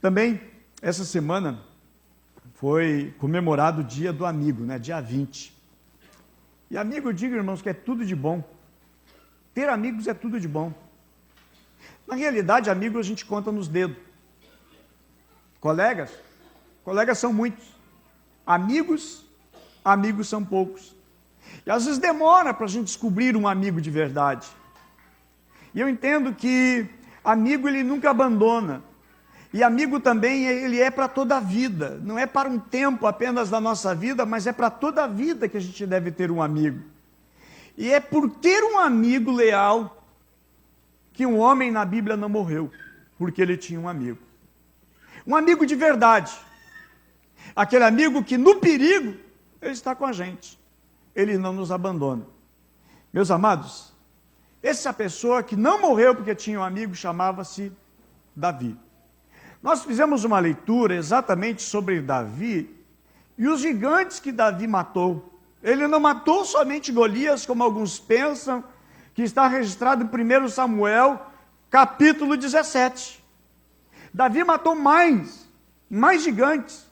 Também, essa semana, foi comemorado o Dia do Amigo, né? Dia 20. E amigo, eu digo, irmãos, que é tudo de bom. Ter amigos é tudo de bom. Na realidade, amigos a gente conta nos dedos. Colegas? Colegas são muitos. Amigos são poucos. E às vezes demora para a gente descobrir um amigo de verdade. E eu entendo que amigo ele nunca abandona. E amigo também ele é para toda a vida. Não é para um tempo apenas da nossa vida, mas é para toda a vida que a gente deve ter um amigo. E é por ter um amigo leal que um homem na Bíblia não morreu, porque ele tinha um amigo. Um amigo de verdade. Aquele amigo que no perigo, ele está com a gente. Ele não nos abandona. Meus amados, essa pessoa que não morreu porque tinha um amigo chamava-se Davi. Nós fizemos uma leitura exatamente sobre Davi e os gigantes que Davi matou. Ele não matou somente Golias, como alguns pensam, que está registrado em 1 Samuel, capítulo 17. Davi matou mais gigantes.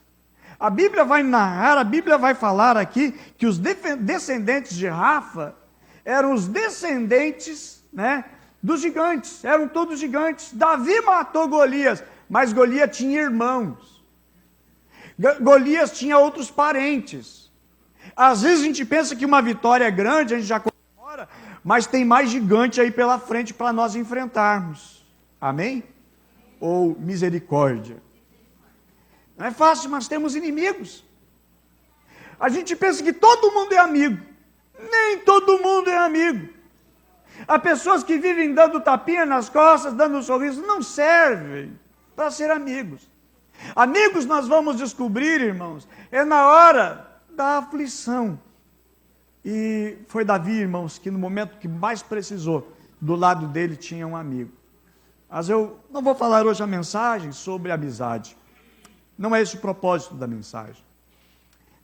A Bíblia vai narrar, a Bíblia vai falar aqui que os descendentes de Rafa eram os descendentes, dos gigantes, eram todos gigantes. Davi matou Golias, mas Golias tinha irmãos. Golias tinha outros parentes. Às vezes a gente pensa que uma vitória é grande, a gente já comemora, mas tem mais gigante aí pela frente para nós enfrentarmos. Amém? Ou misericórdia. Não é fácil, mas temos inimigos. A gente pensa que todo mundo é amigo. Nem todo mundo é amigo. Há pessoas que vivem dando tapinha nas costas, dando um sorriso, não servem para ser amigos. Amigos nós vamos descobrir, irmãos, é na hora da aflição. E foi Davi, irmãos, que no momento que mais precisou, do lado dele tinha um amigo. Mas eu não vou falar hoje a mensagem sobre amizade. Não é esse o propósito da mensagem.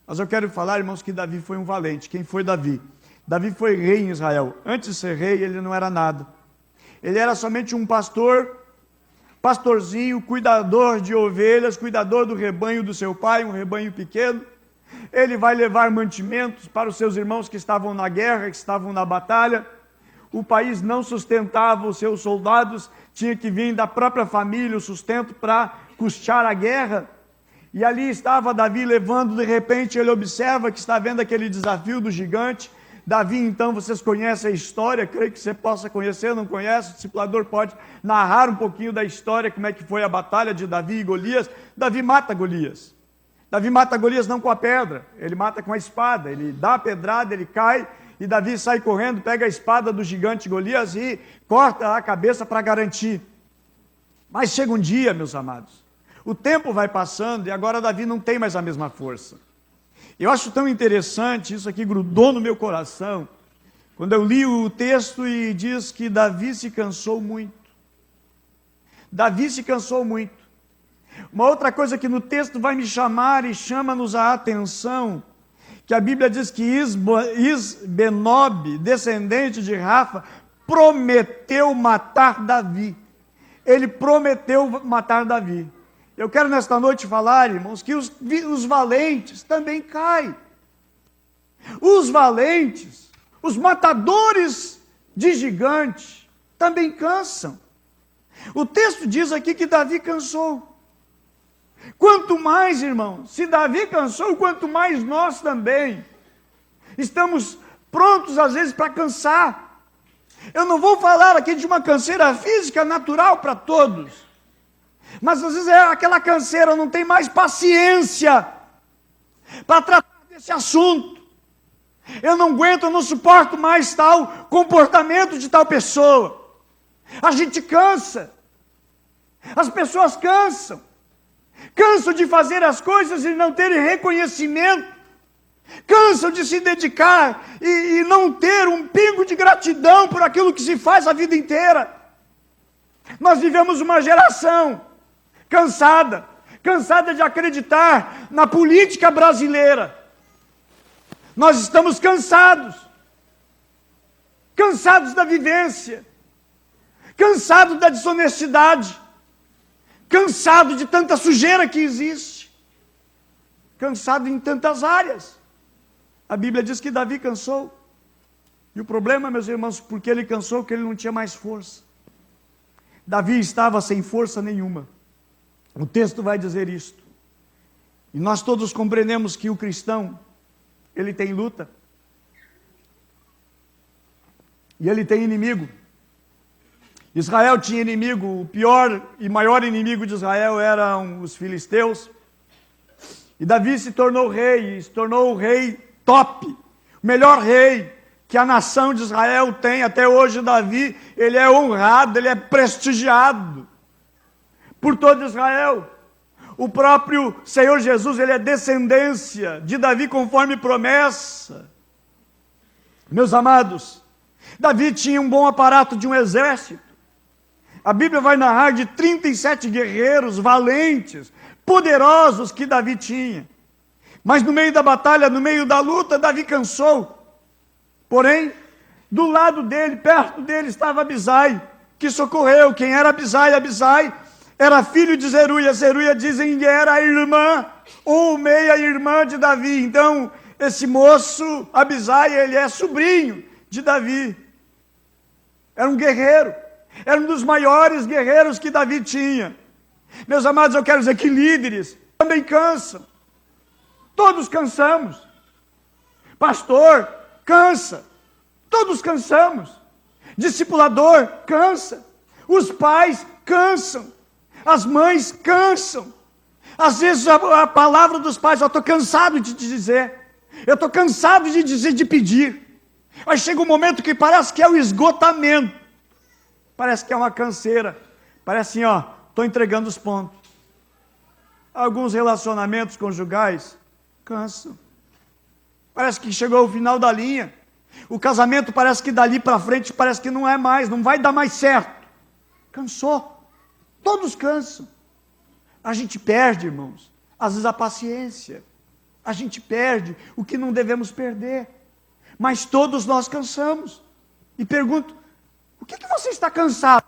Mas eu quero falar, irmãos, que Davi foi um valente. Quem foi Davi? Davi foi rei em Israel. Antes de ser rei, ele não era nada. Ele era somente um pastorzinho, cuidador de ovelhas, cuidador do rebanho do seu pai, um rebanho pequeno. Ele vai levar mantimentos para os seus irmãos que estavam na guerra, que estavam na batalha. O país não sustentava os seus soldados, tinha que vir da própria família o sustento para custear a guerra. E ali estava Davi levando, de repente ele observa que está vendo aquele desafio do gigante. Davi, então, vocês conhecem a história, creio que você possa conhecer, não conhece? O discipulador pode narrar um pouquinho da história, como é que foi a batalha de Davi e Golias. Davi mata Golias. Davi mata Golias não com a pedra, ele mata com a espada. Ele dá a pedrada, ele cai, e Davi sai correndo, pega a espada do gigante Golias e corta a cabeça para garantir. Mas chega um dia, meus amados, o tempo vai passando e agora Davi não tem mais a mesma força. Eu acho tão interessante, isso aqui grudou no meu coração, quando eu li o texto e diz que Davi se cansou muito. Davi se cansou muito. Uma outra coisa que no texto vai me chamar e chama-nos a atenção, que a Bíblia diz que Isbenob, descendente de Rafa, prometeu matar Davi. Ele prometeu matar Davi. Eu quero nesta noite falar, irmãos, que os valentes também caem. Os valentes, os matadores de gigante, também cansam. O texto diz aqui que Davi cansou. Quanto mais, irmãos, se Davi cansou, quanto mais nós também estamos prontos, às vezes, para cansar. Eu não vou falar aqui de uma canseira física natural para todos. Mas às vezes é aquela canseira, não tem mais paciência para tratar desse assunto. Eu não aguento, eu não suporto mais tal comportamento de tal pessoa. A gente cansa. As pessoas cansam. Cansam de fazer as coisas e não terem reconhecimento. Cansam de se dedicar e não ter um pingo de gratidão por aquilo que se faz a vida inteira. Nós vivemos uma geração cansada de acreditar na política brasileira. Nós estamos cansados da vivência, cansados da desonestidade, cansado de tanta sujeira que existe, cansado em tantas áreas. A Bíblia diz que Davi cansou. E o problema, meus irmãos, porque ele cansou, que ele não tinha mais força. Davi estava sem força nenhuma. O texto vai dizer isto. E nós todos compreendemos que o cristão, ele tem luta. E ele tem inimigo. Israel tinha inimigo. O pior e maior inimigo de Israel eram os filisteus. E Davi se tornou rei, se tornou o rei top, o melhor rei que a nação de Israel tem. Até hoje Davi, ele é honrado, ele é prestigiado por todo Israel. O próprio Senhor Jesus, ele é descendência de Davi conforme promessa. Meus amados, Davi tinha um bom aparato de um exército. A Bíblia vai narrar de 37 guerreiros valentes, poderosos que Davi tinha. Mas no meio da batalha, no meio da luta, Davi cansou. Porém, do lado dele, perto dele, estava Abisai, que socorreu. Quem era Abisai? Abisai era filho de Zeruia. Zeruia dizem que era a irmã, ou meia-irmã de Davi. Então, esse moço, Abisai, ele é sobrinho de Davi. Era um guerreiro. Era um dos maiores guerreiros que Davi tinha. Meus amados, eu quero dizer que líderes também cansam. Todos cansamos. Pastor, cansa. Todos cansamos. Discipulador, cansa. Os pais cansam. As mães cansam. Às vezes a palavra dos pais, eu estou cansado de te dizer. Eu estou cansado de dizer, de pedir. Aí chega um momento que parece que é o esgotamento. Parece que é uma canseira. Parece assim, ó, estou entregando os pontos. Alguns relacionamentos conjugais cansam. Parece que chegou ao final da linha. O casamento parece que dali para frente parece que não é mais, não vai dar mais certo. Cansou. Todos cansam. A gente perde, irmãos, às vezes a paciência. A gente perde o que não devemos perder. Mas todos nós cansamos. E pergunto, o que você está cansado?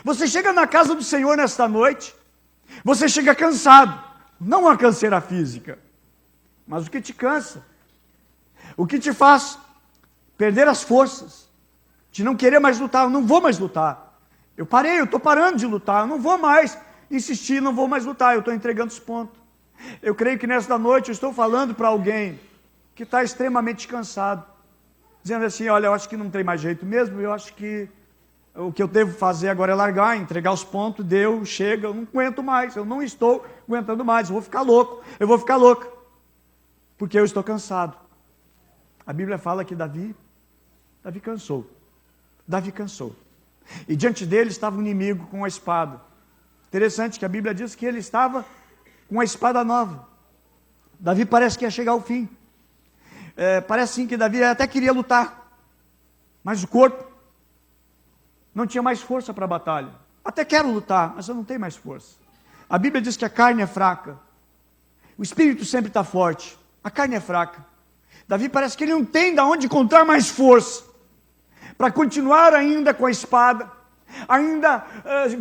Você chega na casa do Senhor nesta noite, você chega cansado, não uma canseira física, mas o que te cansa, o que te faz perder as forças, de não querer mais lutar. Eu não vou mais lutar, eu parei, eu estou parando de lutar, eu não vou mais insistir, não vou mais lutar, eu estou entregando os pontos. Eu creio que nesta noite eu estou falando para alguém que está extremamente cansado, dizendo assim, olha, eu acho que não tem mais jeito mesmo, eu acho que o que eu devo fazer agora é largar, entregar os pontos, deu, chega, eu não aguento mais, eu não estou aguentando mais, eu vou ficar louco, eu vou ficar louca, porque eu estou cansado. A Bíblia fala que Davi cansou, Davi cansou, e diante dele estava um inimigo com uma espada. Interessante que a Bíblia diz que ele estava com uma espada nova. Davi parece que ia chegar ao fim. Parece sim que Davi até queria lutar, mas o corpo não tinha mais força para a batalha. Até quero lutar, mas eu não tenho mais força. A Bíblia diz que a carne é fraca, o espírito sempre está forte, a carne é fraca. Davi parece que ele não tem de onde encontrar mais força para continuar ainda com a espada, ainda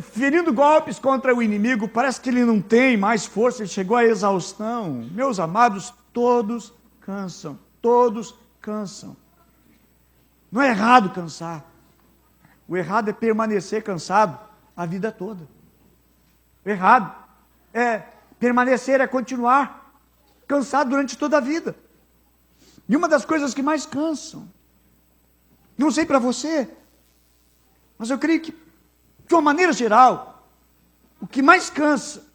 ferindo golpes contra o inimigo. Parece que ele não tem mais força, ele chegou à exaustão. Meus amados, todos cansam. Todos cansam. Não é errado cansar. O errado é permanecer cansado a vida toda. O errado é permanecer, é continuar cansado durante toda a vida. E uma das coisas que mais cansam, não sei para você, mas eu creio que, de uma maneira geral, o que mais cansa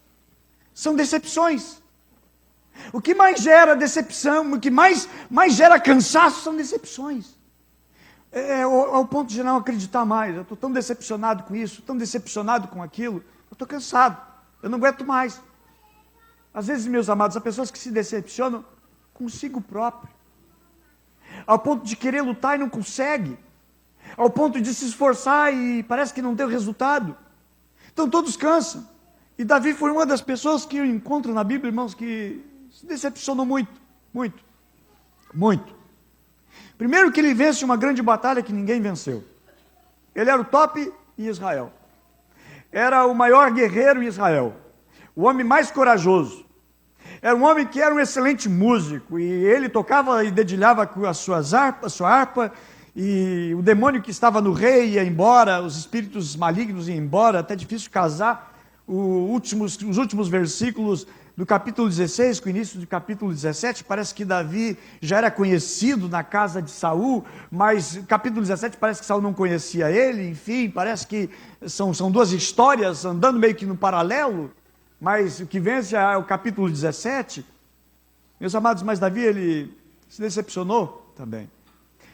são decepções. O que mais gera decepção, o que mais gera cansaço são decepções. Ao ponto de não acreditar mais. Eu estou tão decepcionado com isso, tão decepcionado com aquilo, eu estou cansado, eu não aguento mais. Às vezes, meus amados, há pessoas que se decepcionam consigo próprio, ao ponto de querer lutar e não consegue, ao ponto de se esforçar e parece que não tem o resultado. Então todos cansam. E Davi foi uma das pessoas que eu encontro na Bíblia, irmãos, que se decepcionou muito, muito, muito. Primeiro que ele vence uma grande batalha que ninguém venceu. Ele era o top em Israel. era o maior guerreiro em Israel, o homem mais corajoso. Era um homem que era um excelente músico, e ele tocava e dedilhava com a sua harpa, e o demônio que estava no rei ia embora, os espíritos malignos iam embora, até difícil casar. Os últimos versículos do capítulo 16, com o início do capítulo 17, parece que Davi já era conhecido na casa de Saul, mas capítulo 17 parece que Saul não conhecia ele, enfim, parece que são duas histórias andando meio que no paralelo, mas o que vence é o capítulo 17. Meus amados, mas Davi, ele se decepcionou também.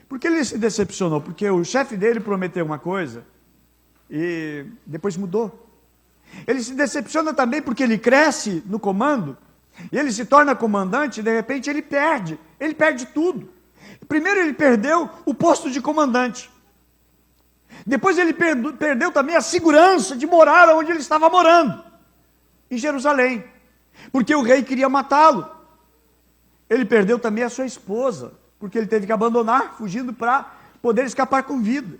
Por que ele se decepcionou? Porque o chefe dele prometeu uma coisa e depois mudou. Ele se decepciona também porque ele cresce no comando, e ele se torna comandante, e de repente ele perde tudo. Primeiro ele perdeu o posto de comandante, depois ele perdeu também a segurança de morar onde ele estava morando, em Jerusalém, porque o rei queria matá-lo. Ele perdeu também a sua esposa, porque ele teve que abandonar, fugindo para poder escapar com vida.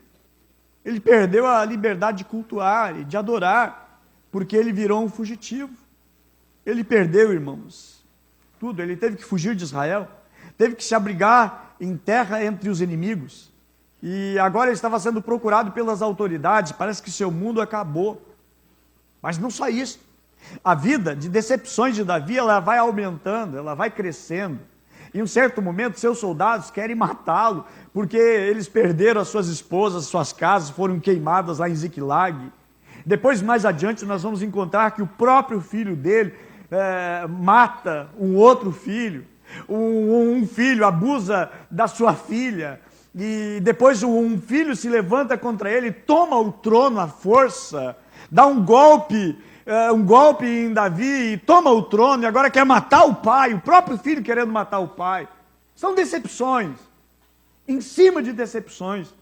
Ele perdeu a liberdade de cultuar e de adorar, porque ele virou um fugitivo. Ele perdeu, irmãos, tudo. Ele teve que fugir de Israel, teve que se abrigar em terra entre os inimigos, e agora ele estava sendo procurado pelas autoridades. Parece que seu mundo acabou. Mas não só isso. A vida de decepções de Davi, ela vai aumentando, ela vai crescendo. Em um certo momento, seus soldados querem matá-lo, porque eles perderam as suas esposas, suas casas foram queimadas lá em Ziclag. Depois, mais adiante, nós vamos encontrar que o próprio filho dele mata um outro filho. Um filho abusa da sua filha. E depois um filho se levanta contra ele, toma o trono à força, dá um golpe em Davi, e toma o trono, e agora quer matar o pai, o próprio filho querendo matar o pai. São decepções, em cima de decepções.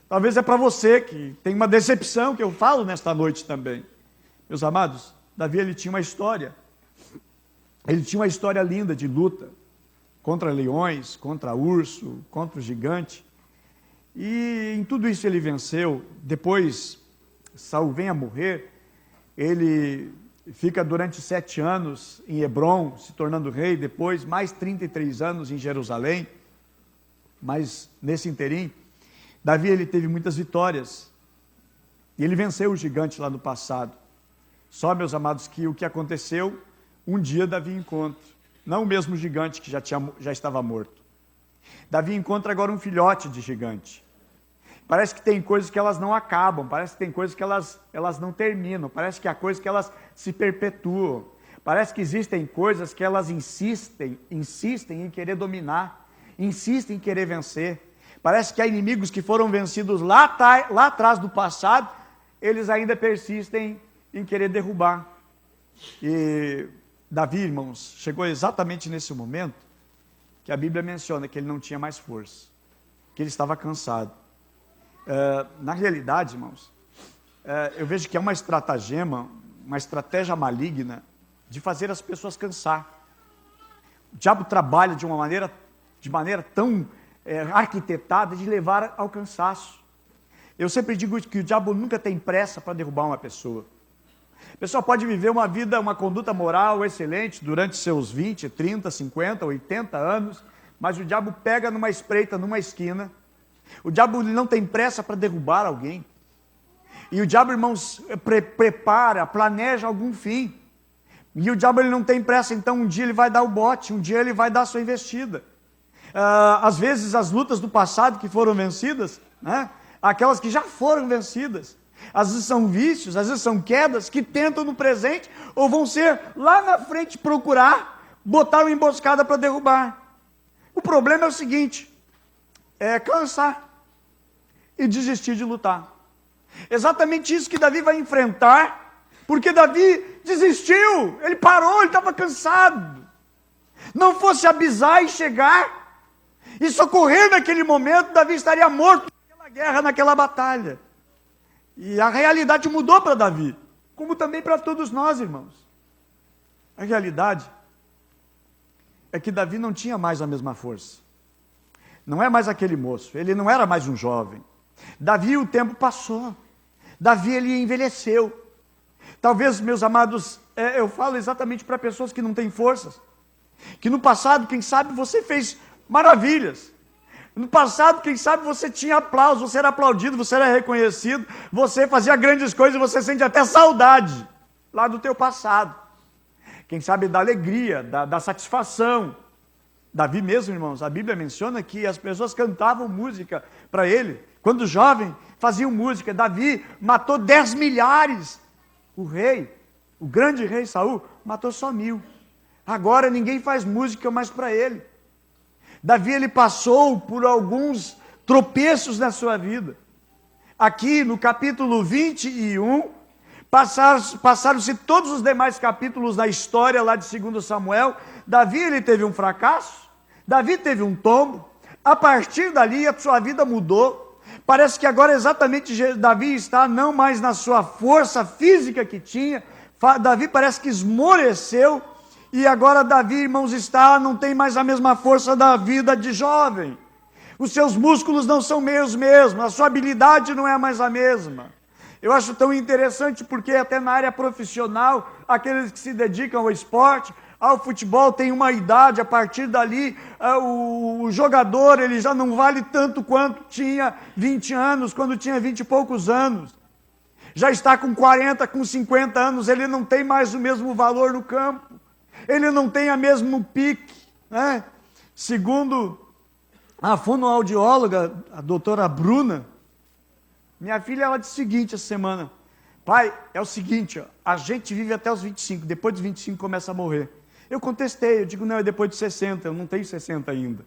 Talvez é para você que tem uma decepção que eu falo nesta noite também. Meus amados, Davi, ele tinha uma história. Ele tinha uma história linda de luta contra leões, contra urso, contra o gigante. E em tudo isso ele venceu. Depois, Saul vem a morrer. Ele fica durante 7 anos em Hebrom, se tornando rei. Depois, mais 33 anos em Jerusalém. Mas nesse interim, Davi, ele teve muitas vitórias, e ele venceu o gigante lá no passado. Só, meus amados, que o que aconteceu, um dia Davi encontra, não o mesmo gigante que já estava morto. Davi encontra agora um filhote de gigante. Parece que tem coisas que elas não acabam, parece que tem coisas que elas não terminam, parece que há coisas que elas se perpetuam, parece que existem coisas que elas insistem em querer dominar, insistem em querer vencer. Parece que há inimigos que foram vencidos lá atrás do passado, eles ainda persistem em querer derrubar. E Davi, irmãos, chegou exatamente nesse momento que a Bíblia menciona que ele não tinha mais força, que ele estava cansado. Na realidade, irmãos, eu vejo que é uma estratagema, uma estratégia maligna de fazer as pessoas cansar. O diabo trabalha de maneira tão arquitetada de levar ao cansaço. Eu sempre digo que o diabo nunca tem pressa para derrubar uma pessoa. A pessoa pode viver uma vida, uma conduta moral excelente durante seus 20, 30, 50, 80 anos, mas o diabo pega numa espreita, numa esquina. O diabo não tem pressa para derrubar alguém. E o diabo, irmãos, prepara, planeja algum fim. E o diabo, ele não tem pressa, então um dia ele vai dar o bote, um dia ele vai dar a sua investida. Às vezes as lutas do passado que foram vencidas, né? Aquelas que já foram vencidas, às vezes são vícios, às vezes são quedas que tentam no presente ou vão ser lá na frente procurar botar uma emboscada para derrubar. O problema é o seguinte, é cansar e desistir de lutar. Exatamente isso que Davi vai enfrentar, porque Davi desistiu, ele parou, ele estava cansado. Não fosse Abisai chegar e socorrer naquele momento, Davi estaria morto naquela guerra, naquela batalha. E a realidade mudou para Davi, como também para todos nós, irmãos. A realidade é que Davi não tinha mais a mesma força. Não é mais aquele moço, ele não era mais um jovem. Davi, o tempo passou. Davi, ele envelheceu. Talvez, meus amados, eu falo exatamente para pessoas que não têm forças. Que no passado, quem sabe, você fez maravilhas. No passado, quem sabe, você tinha aplauso, você era aplaudido, você era reconhecido, você fazia grandes coisas, você sente até saudade lá do teu passado. Quem sabe da alegria, da satisfação. Davi mesmo, irmãos, a Bíblia menciona que as pessoas cantavam música para ele. Quando jovem, faziam música. Davi matou 10 milhares. O rei, o grande rei Saul, matou só 1000. Agora ninguém faz música mais para ele. Davi, ele passou por alguns tropeços na sua vida. Aqui no capítulo 21, passaram-se todos os demais capítulos da história lá de 2 Samuel. Davi, ele teve um fracasso, Davi teve um tombo. A partir dali a sua vida mudou. Parece que agora exatamente Davi está não mais na sua força física que tinha. Davi parece que esmoreceu. E agora Davi, irmãos, não tem mais a mesma força da vida de jovem. Os seus músculos não são os mesmos, a sua habilidade não é mais a mesma. Eu acho tão interessante porque até na área profissional, aqueles que se dedicam ao esporte, ao futebol, tem uma idade, a partir dali, o jogador ele já não vale tanto quanto tinha 20 anos, quando tinha 20 e poucos anos. Já está com 40, com 50 anos, ele não tem mais o mesmo valor no campo. Ele não tem o mesmo pique, né? Segundo a fonoaudióloga, a doutora Bruna, minha filha, ela disse o seguinte essa semana: pai, é o seguinte, ó, a gente vive até os 25, depois dos 25 começa a morrer. Eu contestei, eu digo, não, é depois de 60, eu não tenho 60 ainda.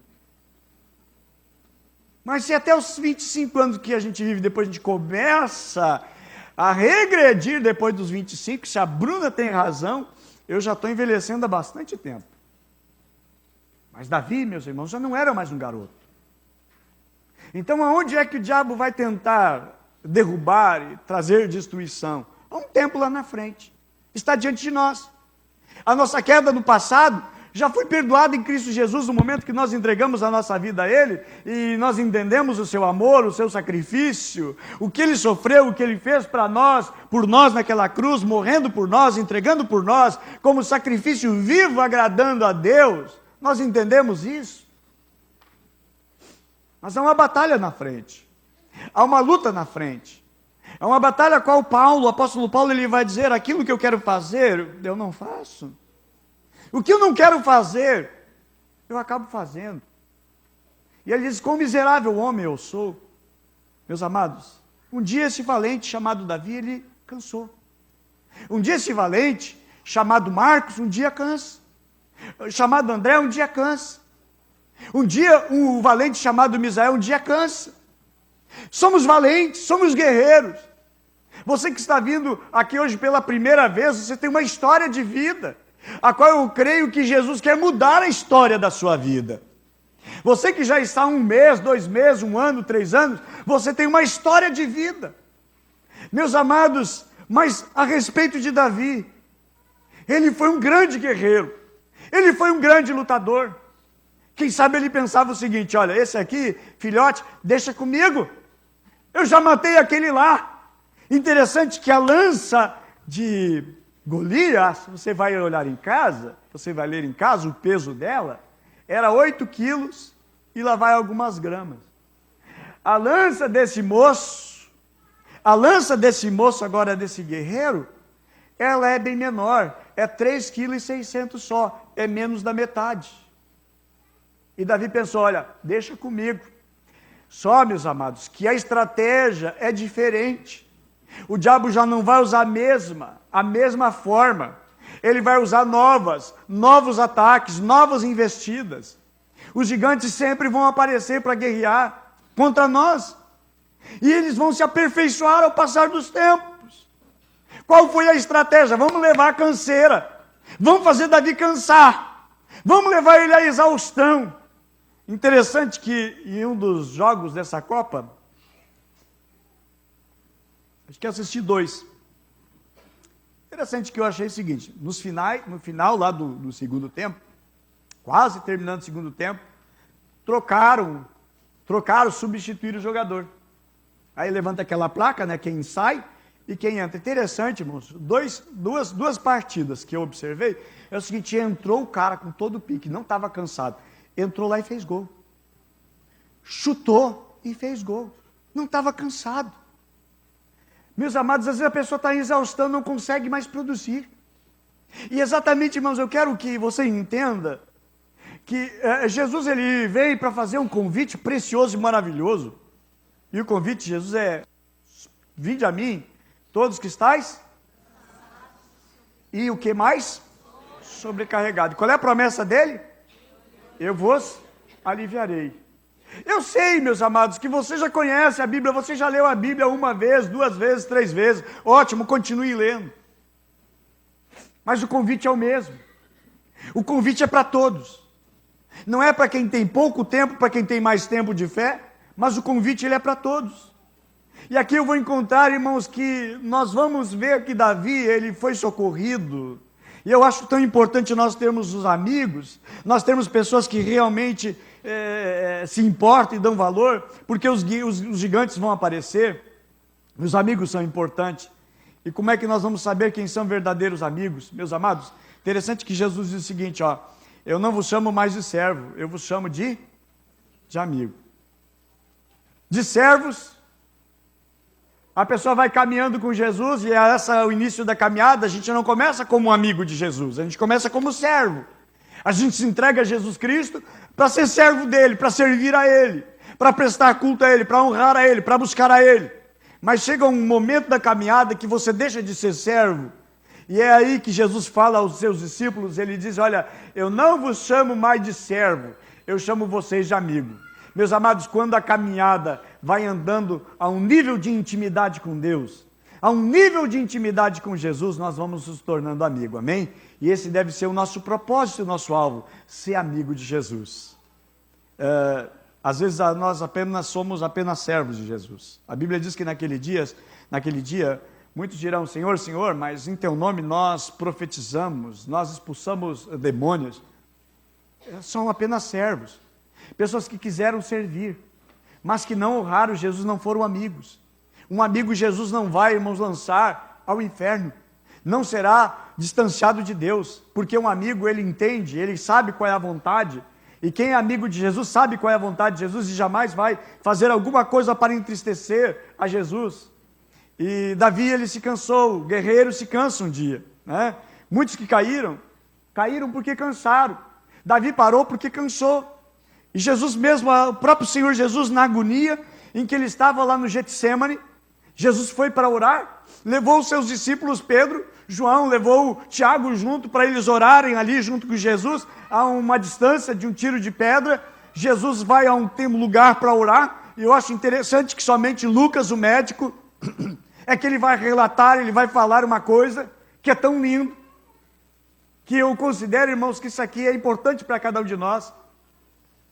Mas se até os 25 anos que a gente vive, depois a gente começa a regredir depois dos 25, se a Bruna tem razão, eu já estou envelhecendo há bastante tempo. Mas Davi, meus irmãos, já não era mais um garoto. Então, aonde é que o diabo vai tentar derrubar e trazer destruição? Há um tempo lá na frente. Está diante de nós. A nossa queda no passado já foi perdoada em Cristo Jesus no momento que nós entregamos a nossa vida a Ele e nós entendemos o seu amor, o seu sacrifício, o que Ele sofreu, o que Ele fez para nós, por nós naquela cruz, morrendo por nós, entregando por nós, como sacrifício vivo, agradando a Deus. Nós entendemos isso. Mas há uma batalha na frente. Há uma luta na frente. É uma batalha a qual Paulo, o apóstolo Paulo, ele vai dizer: aquilo que eu quero fazer, eu não faço. O que eu não quero fazer, eu acabo fazendo. E ele diz: quão miserável homem eu sou. Meus amados, um dia esse valente chamado Davi, ele cansou. Um dia esse valente chamado Marcos, um dia cansa. Chamado André, um dia cansa. Um dia um valente chamado Misael, um dia cansa. Somos valentes, somos guerreiros. Você que está vindo aqui hoje pela primeira vez, você tem uma história de vida, a qual eu creio que Jesus quer mudar a história da sua vida. Você que já está 1 mês, 2 meses, 1 ano, 3 anos, você tem uma história de vida. Meus amados, mas a respeito de Davi, ele foi um grande guerreiro, ele foi um grande lutador. Quem sabe ele pensava o seguinte: olha, esse aqui, filhote, deixa comigo, eu já matei aquele lá. Interessante que a lança de Golias, você vai olhar em casa, você vai ler em casa, o peso dela era 8 quilos e lá vai algumas gramas. A lança desse moço agora, desse guerreiro, ela é bem menor, é 3,6 kg só, é menos da metade. E Davi pensou: olha, deixa comigo. Só, meus amados, que a estratégia é diferente. O diabo já não vai usar a mesma forma. Ele vai usar novos ataques, novas investidas. Os gigantes sempre vão aparecer para guerrear contra nós. E eles vão se aperfeiçoar ao passar dos tempos. Qual foi a estratégia? Vamos levar a canseira. Vamos fazer Davi cansar. Vamos levar ele à exaustão. Interessante que em um dos jogos dessa Copa, acho que assisti 2. Interessante que eu achei o seguinte: no final lá do segundo tempo, quase terminando o segundo tempo, trocaram, substituíram o jogador. Aí levanta aquela placa, né, quem sai, e quem entra. Interessante, irmãos, duas partidas que eu observei, é o seguinte, entrou o cara com todo o pique, não estava cansado, entrou lá e fez gol. Chutou e fez gol. Não estava cansado. Meus amados, às vezes a pessoa está em exaustão, não consegue mais produzir. E exatamente, irmãos, eu quero que você entenda que Jesus ele veio para fazer um convite precioso e maravilhoso. E o convite de Jesus é: vinde a mim, todos que estáis, e o que mais? Sobrecarregado. Qual é a promessa dele? Eu vos aliviarei. Eu sei, meus amados, que você já conhece a Bíblia, você já leu a Bíblia uma vez, 2 vezes, 3 vezes. Ótimo, continue lendo. Mas o convite é o mesmo. O convite é para todos. Não é para quem tem pouco tempo, para quem tem mais tempo de fé, mas o convite ele é para todos. E aqui eu vou encontrar, irmãos, que nós vamos ver que Davi, ele foi socorrido. E eu acho tão importante nós termos os amigos, nós termos pessoas que realmente se importam e dão valor, porque os gigantes vão aparecer. Os amigos são importantes. E como é que nós vamos saber quem são verdadeiros amigos? Meus amados, interessante que Jesus diz o seguinte, ó, eu não vos chamo mais de servo, eu vos chamo de amigo. De servos, a pessoa vai caminhando com Jesus, e esse é o início da caminhada. A gente não começa como um amigo de Jesus, a gente começa como servo. A gente se entrega a Jesus Cristo para ser servo dele, para servir a ele, para prestar culto a ele, para honrar a ele, para buscar a ele. Mas chega um momento da caminhada que você deixa de ser servo, e é aí que Jesus fala aos seus discípulos, ele diz, olha, eu não vos chamo mais de servo, eu chamo vocês de amigo. Meus amados, quando a caminhada vai andando a um nível de intimidade com Deus, a um nível de intimidade com Jesus, nós vamos nos tornando amigo, amém? E esse deve ser o nosso propósito, o nosso alvo, ser amigo de Jesus. Às vezes nós somos apenas servos de Jesus. A Bíblia diz que naquele dia, muitos dirão, Senhor, Senhor, mas em teu nome nós profetizamos, nós expulsamos demônios. São apenas servos. Pessoas que quiseram servir, mas que não honraram Jesus, não foram amigos. Um amigo Jesus não vai, irmãos, lançar ao inferno. Não será distanciado de Deus, porque um amigo, ele entende, ele sabe qual é a vontade. E quem é amigo de Jesus sabe qual é a vontade de Jesus e jamais vai fazer alguma coisa para entristecer a Jesus. E Davi, ele se cansou, o guerreiro se cansa um dia, né? Muitos que caíram porque cansaram. Davi parou porque cansou. E Jesus mesmo, o próprio Senhor Jesus, na agonia em que ele estava lá no Getsemane, Jesus foi para orar, levou os seus discípulos, Pedro, João, levou Tiago junto para eles orarem ali junto com Jesus, a uma distância de um tiro de pedra. Jesus vai a um lugar para orar, e eu acho interessante que somente Lucas, o médico, é que ele vai relatar, ele vai falar uma coisa que é tão lindo, que eu considero, irmãos, que isso aqui é importante para cada um de nós.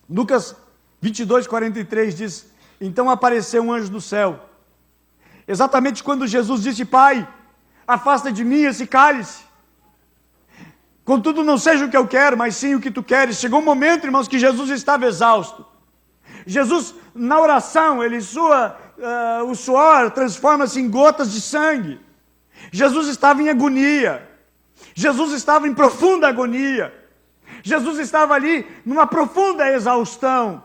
Lucas 22, 43 diz, então apareceu um anjo do céu, exatamente quando Jesus disse, Pai, afasta de mim esse cálice, contudo não seja o que eu quero, mas sim o que tu queres. Chegou um momento, irmãos, que Jesus estava exausto. Jesus, na oração, o suor transforma-se em gotas de sangue. Jesus estava em agonia, Jesus estava em profunda agonia, Jesus estava ali numa profunda exaustão.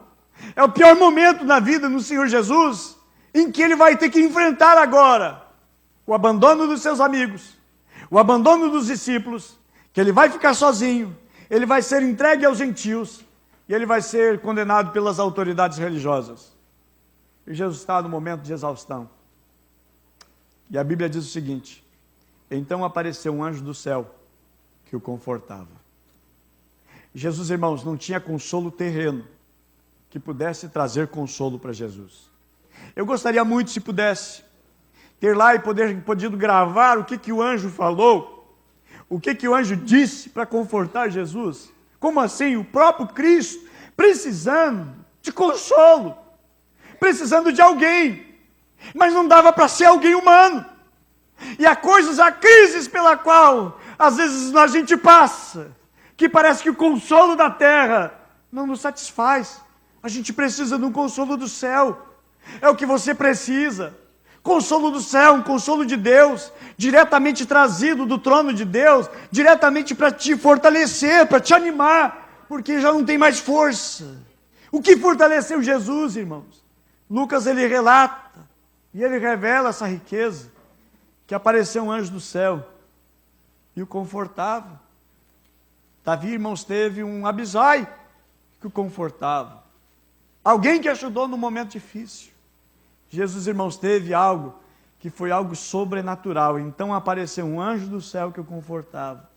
É o pior momento da vida no Senhor Jesus, em que ele vai ter que enfrentar agora o abandono dos seus amigos, o abandono dos discípulos, que ele vai ficar sozinho, ele vai ser entregue aos gentios, e ele vai ser condenado pelas autoridades religiosas. E Jesus está no momento de exaustão. E a Bíblia diz o seguinte, então apareceu um anjo do céu que o confortava. Jesus, irmãos, não tinha consolo terreno que pudesse trazer consolo para Jesus. Eu gostaria muito, se pudesse, ter lá e podido gravar o que o anjo falou, o que o anjo disse para confortar Jesus. Como assim? O próprio Cristo precisando de consolo, precisando de alguém, mas não dava para ser alguém humano. E há crises pela qual às vezes a gente passa, que parece que o consolo da terra não nos satisfaz. A gente precisa de um consolo do céu. É o que você precisa. Consolo do céu, um consolo de Deus, diretamente trazido do trono de Deus, diretamente para te fortalecer, para te animar, porque já não tem mais força. O que fortaleceu Jesus, irmãos? Lucas, ele relata, e ele revela essa riqueza, que apareceu um anjo do céu e o confortava. Davi, irmãos, teve um Abisai que o confortava. Alguém que ajudou no momento difícil. Jesus, irmãos, teve algo que foi algo sobrenatural. Então apareceu um anjo do céu que o confortava.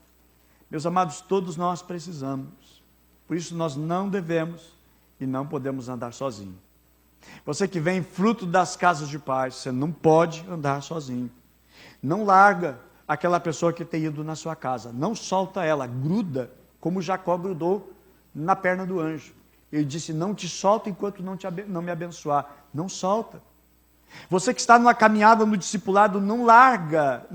Meus amados, todos nós precisamos. Por isso nós não devemos e não podemos andar sozinhos. Você que vem fruto das casas de paz, você não pode andar sozinho. Não larga aquela pessoa que tem ido na sua casa. Não solta ela, gruda, como Jacó grudou na perna do anjo. Ele disse, não te solta enquanto não me abençoar. Não solta. Você que está numa caminhada no discipulado, não larga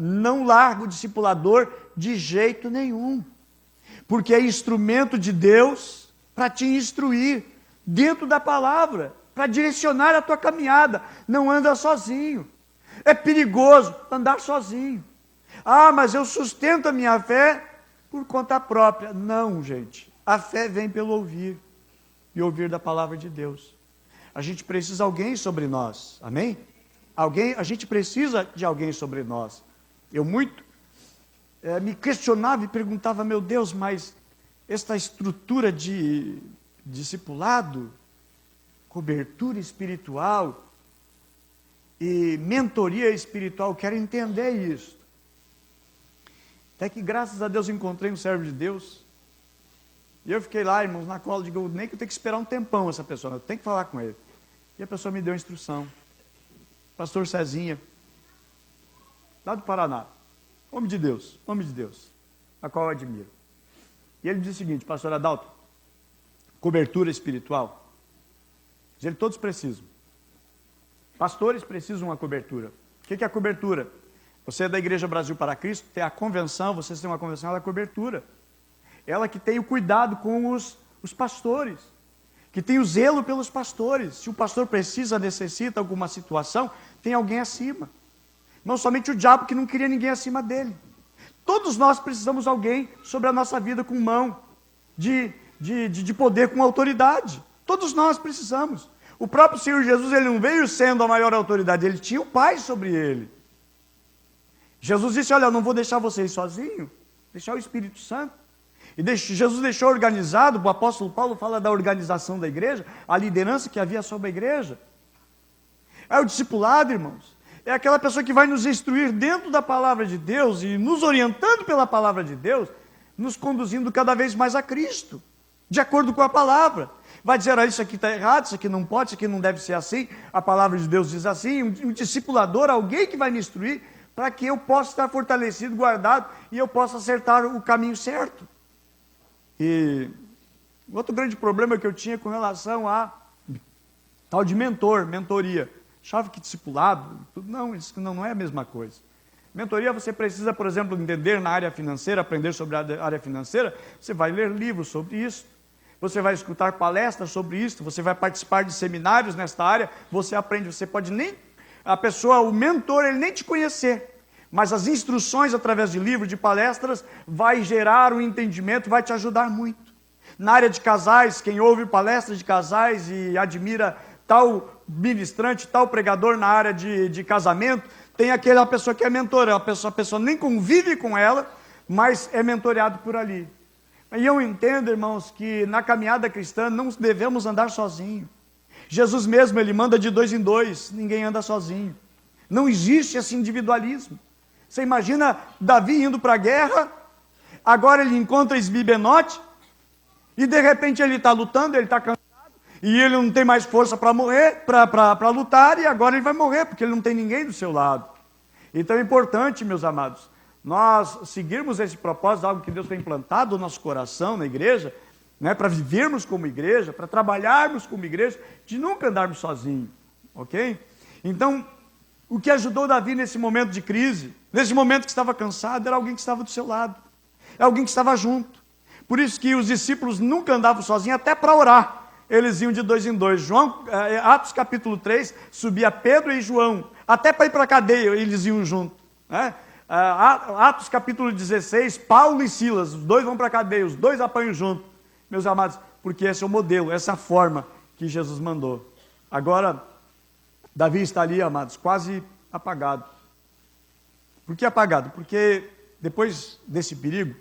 o discipulador de jeito nenhum. Porque é instrumento de Deus para te instruir dentro da palavra, para direcionar a tua caminhada. Não anda sozinho. É perigoso andar sozinho. Ah, mas eu sustento a minha fé por conta própria. Não, gente. A fé vem pelo ouvir. E ouvir da palavra de Deus. A gente precisa de alguém sobre nós. Amém? A gente precisa de alguém sobre nós. Eu muito me questionava e perguntava, meu Deus, mas esta estrutura de discipulado, cobertura espiritual e mentoria espiritual, quero entender isso. Até que graças a Deus encontrei um servo de Deus. E eu fiquei lá, irmãos, na cola, digo, nem que eu tenho que esperar um tempão essa pessoa, eu tenho que falar com ele. E a pessoa me deu a instrução. Pastor Cezinha, lá do Paraná, homem de Deus, a qual eu admiro. E ele disse o seguinte, pastor Adalto, cobertura espiritual. Diz ele, todos precisam. Pastores precisam de uma cobertura. O que é a cobertura? Você é da Igreja Brasil para Cristo, tem a convenção, vocês têm uma convenção, ela é a cobertura. Ela que tem o cuidado com os pastores, que tem o zelo pelos pastores. Se o pastor precisa, necessita alguma situação, tem alguém acima. Não somente o diabo que não queria ninguém acima dele. Todos nós precisamos de alguém sobre a nossa vida com mão, de poder, com autoridade. Todos nós precisamos. O próprio Senhor Jesus, ele não veio sendo a maior autoridade, ele tinha o Pai sobre ele. Jesus disse, olha, eu não vou deixar vocês sozinhos, deixar o Espírito Santo. E Jesus deixou organizado, o apóstolo Paulo fala da organização da igreja, a liderança que havia sobre a igreja. É o discipulado, irmãos. É aquela pessoa que vai nos instruir dentro da palavra de Deus e nos orientando pela palavra de Deus, nos conduzindo cada vez mais a Cristo, de acordo com a palavra. Vai dizer, isso aqui está errado, isso aqui não pode, isso aqui não deve ser assim. A palavra de Deus diz assim, um discipulador, alguém que vai me instruir, para que eu possa estar fortalecido, guardado, e eu possa acertar o caminho certo. E outro grande problema que eu tinha com relação a tal de mentoria. Achava que discipulado, não, isso não é a mesma coisa. Mentoria você precisa, por exemplo, entender na área financeira, aprender sobre a área financeira, você vai ler livros sobre isso, você vai escutar palestras sobre isso, você vai participar de seminários nesta área, você aprende, você pode nem, o mentor, ele nem te conhecer, mas as instruções através de livros, de palestras, vai gerar um entendimento, vai te ajudar muito. Na área de casais, quem ouve palestras de casais e admira tal ministrante, tal pregador na área de casamento, tem aquela pessoa que é mentora, a pessoa nem convive com ela, mas é mentoreado por ali. E eu entendo, irmãos, que na caminhada cristã não devemos andar sozinhos. Jesus mesmo, ele manda de 2 em 2, ninguém anda sozinho. Não existe esse individualismo. Você imagina Davi indo para a guerra, agora ele encontra Isbi-Benote, e de repente ele está lutando, ele está cansado, e ele não tem mais força para morrer, para lutar, e agora ele vai morrer, porque ele não tem ninguém do seu lado. Então é importante, meus amados, nós seguirmos esse propósito, algo que Deus tem implantado no nosso coração, na igreja, né, para vivermos como igreja, para trabalharmos como igreja, de nunca andarmos sozinhos, ok? Então, o que ajudou Davi nesse momento de crise, nesse momento que estava cansado, era alguém que estava do seu lado, é alguém que estava junto. Por isso que os discípulos nunca andavam sozinhos, até para orar. eles iam de dois em dois. Atos capítulo 3, subia Pedro e João. Até para ir para a cadeia, eles iam junto. Né? Atos capítulo 16, Paulo e Silas, os dois vão para a cadeia, os dois apanham junto. Meus amados, porque esse é o modelo, essa é a forma que Jesus mandou. Agora, Davi está ali, amados, quase apagado. Por que apagado? Porque depois desse perigo,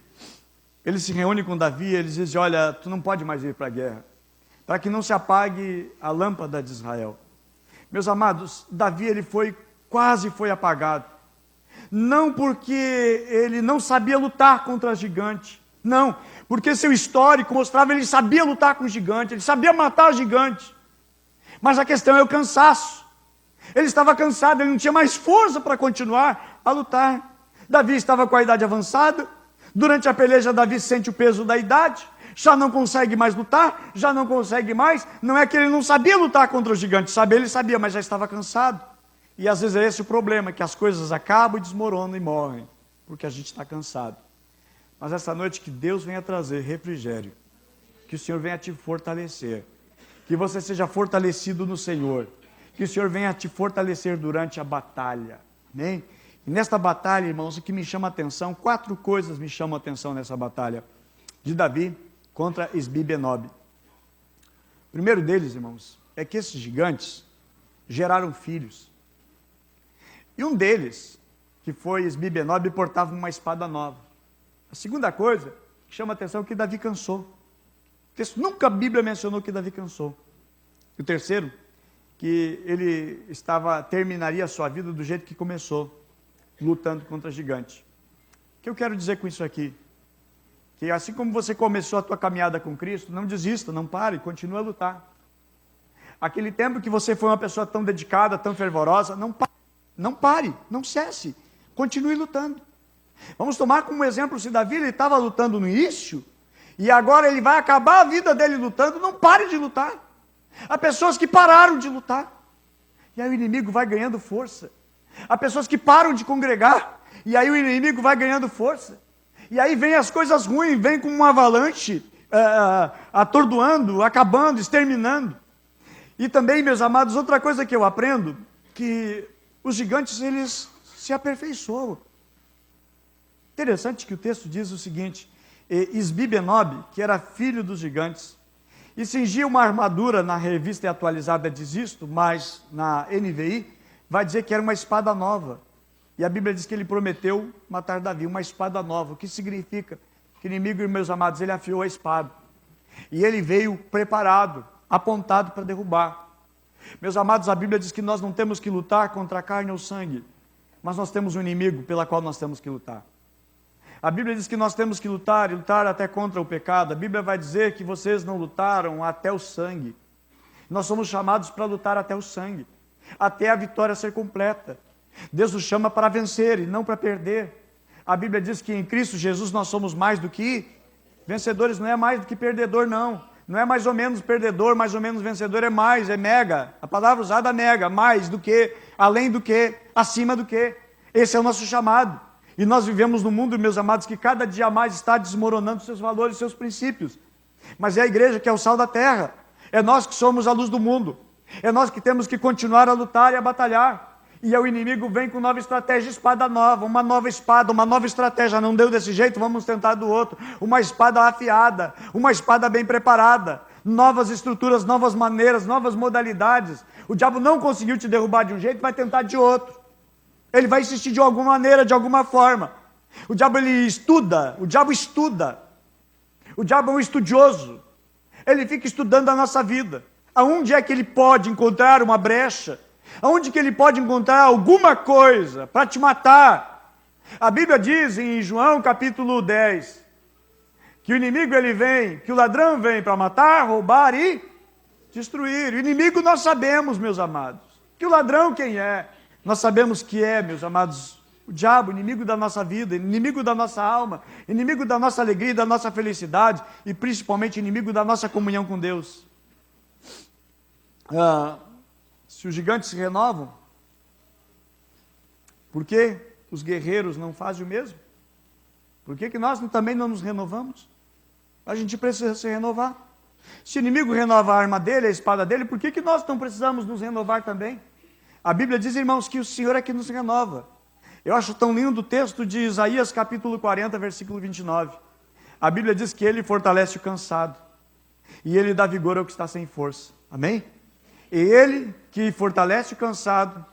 eles se reúnem com Davi e eles dizem, olha, tu não pode mais ir para a guerra, para que não se apague a lâmpada de Israel. Meus amados, Davi quase foi apagado. Não porque ele não sabia lutar contra gigante, não, porque seu histórico mostrava que ele sabia lutar com gigante, ele sabia matar gigante. Mas a questão é o cansaço. Ele estava cansado, ele não tinha mais força para continuar a lutar. Davi estava com a idade avançada. Durante a peleja, Davi sente o peso da idade, já não consegue mais lutar, já não consegue mais. Não é que ele não sabia lutar contra o gigante, ele sabia, mas já estava cansado. E às vezes é esse o problema, que as coisas acabam e desmoronam e morrem, porque a gente está cansado. Mas essa noite que Deus venha trazer refrigério, que o Senhor venha te fortalecer, que você seja fortalecido no Senhor, que o Senhor venha te fortalecer durante a batalha. Amém? E nesta batalha, irmãos, o que me chama a atenção, 4 coisas me chamam a atenção nessa batalha de Davi contra Esbi-Benob. O primeiro deles, irmãos, é que esses gigantes geraram filhos. E um deles, que foi Esbi-Benob, portava uma espada nova. A segunda coisa que chama a atenção é que Davi cansou. O texto, nunca a Bíblia mencionou que Davi cansou. E o terceiro, que ele terminaria a sua vida do jeito que começou, lutando contra gigante. O que eu quero dizer com isso aqui? Que assim como você começou a tua caminhada com Cristo, não desista, não pare, continue a lutar. Aquele tempo que você foi uma pessoa tão dedicada, tão fervorosa, não pare, não cesse, continue lutando. Vamos tomar como exemplo, se Davi estava lutando no início, e agora ele vai acabar a vida dele lutando, não pare de lutar. Há pessoas que pararam de lutar, e aí o inimigo vai ganhando força. Há pessoas que param de congregar, e aí o inimigo vai ganhando força. E aí vem as coisas ruins, vem como uma avalanche, atordoando, acabando, exterminando. E também, meus amados, outra coisa que eu aprendo, que os gigantes, eles se aperfeiçoam. Interessante que o texto diz o seguinte, Esbi-Benob, que era filho dos gigantes, e cingia uma armadura, na revista atualizada diz isto, mas na NVI, vai dizer que era uma espada nova. E a Bíblia diz que ele prometeu matar Davi, uma espada nova. O que significa? Que o inimigo, meus amados, ele afiou a espada. E ele veio preparado, apontado para derrubar. Meus amados, a Bíblia diz que nós não temos que lutar contra a carne ou sangue, mas nós temos um inimigo pela qual nós temos que lutar. A Bíblia diz que nós temos que lutar, e lutar até contra o pecado. A Bíblia vai dizer que vocês não lutaram até o sangue. Nós somos chamados para lutar até o sangue, até a vitória ser completa. Deus nos chama para vencer e não para perder. A Bíblia diz que em Cristo Jesus nós somos mais do que vencedores, não é mais do que perdedor, não. Não é mais ou menos perdedor, mais ou menos vencedor, é mais, é mega. A palavra usada é mega, mais do que, além do que, acima do que. Esse é o nosso chamado. E nós vivemos num mundo, meus amados, que cada dia mais está desmoronando seus valores, seus princípios. Mas é a igreja que é o sal da terra. É nós que somos a luz do mundo. É nós que temos que continuar a lutar e a batalhar. E o inimigo vem com nova estratégia, espada nova, uma nova espada, uma nova estratégia. Não deu desse jeito, vamos tentar do outro. Uma espada afiada, uma espada bem preparada. Novas estruturas, novas maneiras, novas modalidades. O diabo não conseguiu te derrubar de um jeito, vai tentar de outro. Ele vai insistir de alguma maneira, de alguma forma. O diabo ele estuda, o diabo estuda. O diabo é um estudioso. Ele fica estudando a nossa vida. Aonde é que ele pode encontrar uma brecha? Aonde que ele pode encontrar alguma coisa para te matar? A Bíblia diz em João capítulo 10, que o inimigo ele vem, que o ladrão vem para matar, roubar e destruir. O inimigo nós sabemos, meus amados. Que o ladrão quem é? Nós sabemos que é, meus amados, o diabo, inimigo da nossa vida, inimigo da nossa alma, inimigo da nossa alegria, da nossa felicidade e principalmente inimigo da nossa comunhão com Deus. Se os gigantes se renovam, por que os guerreiros não fazem o mesmo? Por que nós também não nos renovamos? A gente precisa se renovar. Se o inimigo renova a arma dele, a espada dele, por que nós não precisamos nos renovar também? A Bíblia diz, irmãos, que o Senhor é que nos renova. Eu acho tão lindo o texto de Isaías capítulo 40, versículo 29. A Bíblia diz que Ele fortalece o cansado e Ele dá vigor ao que está sem força. Amém? E Ele que fortalece o cansado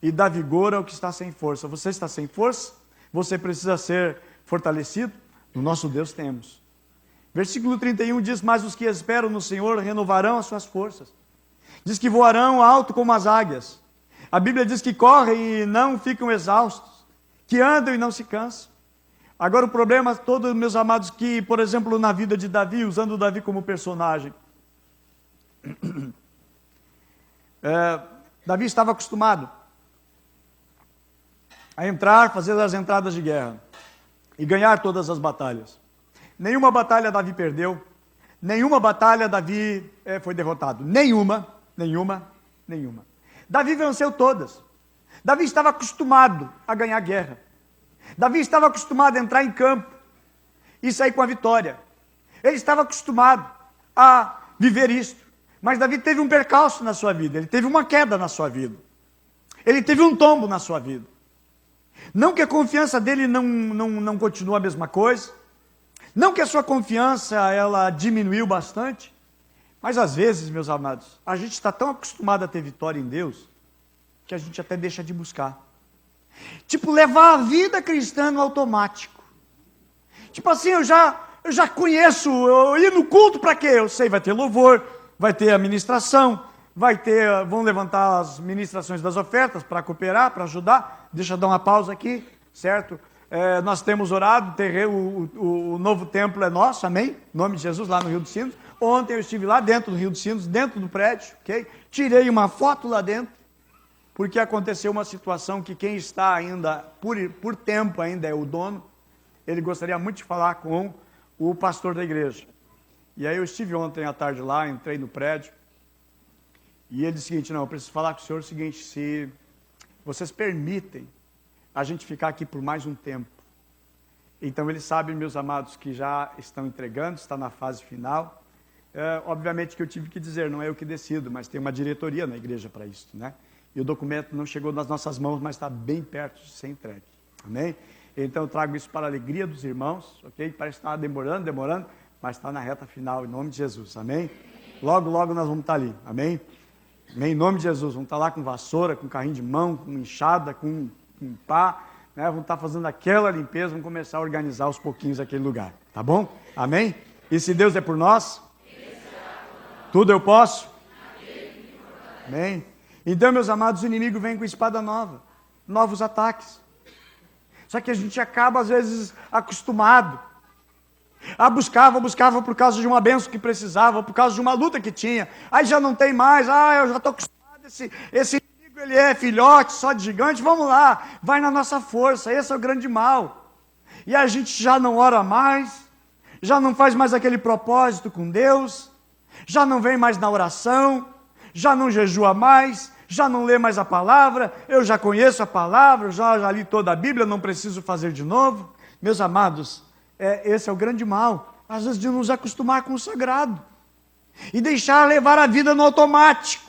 e dá vigor ao que está sem força. Você está sem força? Você precisa ser fortalecido? No nosso Deus temos. Versículo 31 diz, mas os que esperam no Senhor renovarão as suas forças. Diz que voarão alto como as águias. A Bíblia diz que correm e não ficam exaustos, que andam e não se cansam. Agora o problema todo, meus amados, que, por exemplo, na vida de Davi, usando Davi como personagem, Davi estava acostumado a entrar, fazer as entradas de guerra e ganhar todas as batalhas. Nenhuma batalha Davi perdeu, nenhuma batalha Davi foi derrotado. Nenhuma. Davi venceu todas. Davi estava acostumado a ganhar guerra. Davi estava acostumado a entrar em campo e sair com a vitória. Ele estava acostumado a viver isto. Mas Davi teve um percalço na sua vida, ele teve uma queda na sua vida. Ele teve um tombo na sua vida. Não que a confiança dele não continua a mesma coisa, não que a sua confiança ela diminuiu bastante, mas às vezes, meus amados, a gente está tão acostumado a ter vitória em Deus, que a gente até deixa de buscar. Tipo, levar a vida cristã no automático. Tipo assim, eu já conheço, eu ir no culto para quê? Eu sei, vai ter louvor, vai ter a ministração, vão levantar as ministrações das ofertas para cooperar, para ajudar. Deixa eu dar uma pausa aqui, certo? Nós temos orado, o novo templo é nosso, amém? Em nome de Jesus, lá no Rio dos Sinos. Ontem eu estive lá dentro do Rio dos Sinos, dentro do prédio, ok? Tirei uma foto lá dentro, porque aconteceu uma situação que quem está ainda, por tempo ainda é o dono, ele gostaria muito de falar com o pastor da igreja. E aí eu estive ontem à tarde lá, entrei no prédio, e ele disse o seguinte, não, eu preciso falar com o senhor o seguinte, se vocês permitem a gente ficar aqui por mais um tempo. Então eles sabem, meus amados, que já estão entregando, está na fase final. Obviamente que eu tive que dizer, não é eu que decido, mas tem uma diretoria na igreja para isso, né? E o documento não chegou nas nossas mãos, mas está bem perto de ser entregue. Amém? Então eu trago isso para a alegria dos irmãos, ok? Parece que está demorando, mas está na reta final, em nome de Jesus, amém? Logo nós vamos estar ali, amém? Amém? Em nome de Jesus, vamos estar lá com vassoura, com carrinho de mão, com enxada, com pá, né? Vamos estar fazendo aquela limpeza, vamos começar a organizar aos pouquinhos aquele lugar, tá bom? Amém? E se Deus é por nós, tudo eu posso? Amém? Então, meus amados, o inimigo vem com espada nova, novos ataques. Só que a gente acaba, às vezes, acostumado. Buscava por causa de uma bênção que precisava, por causa de uma luta que tinha. Aí já não tem mais, eu já estou acostumado, esse inimigo ele é filhote, só de gigante, vamos lá, vai na nossa força, esse é o grande mal. E a gente já não ora mais, já não faz mais aquele propósito com Deus, já não vem mais na oração, já não jejua mais, já não lê mais a palavra, eu já conheço a palavra, já li toda a Bíblia, não preciso fazer de novo. Meus amados, esse é o grande mal, às vezes de nos acostumar com o sagrado, e deixar levar a vida no automático.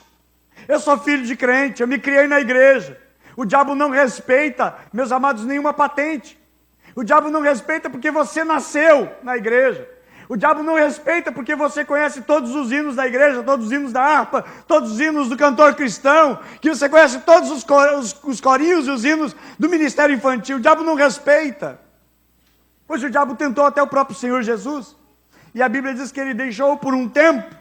Eu sou filho de crente, eu me criei na igreja, o diabo não respeita, meus amados, nenhuma patente, o diabo não respeita porque você nasceu na igreja, o diabo não respeita porque você conhece todos os hinos da igreja, todos os hinos da harpa, todos os hinos do cantor cristão, que você conhece todos os corinhos e os hinos do ministério infantil. O diabo não respeita. Pois o diabo tentou até o próprio Senhor Jesus. E a Bíblia diz que ele deixou por um tempo,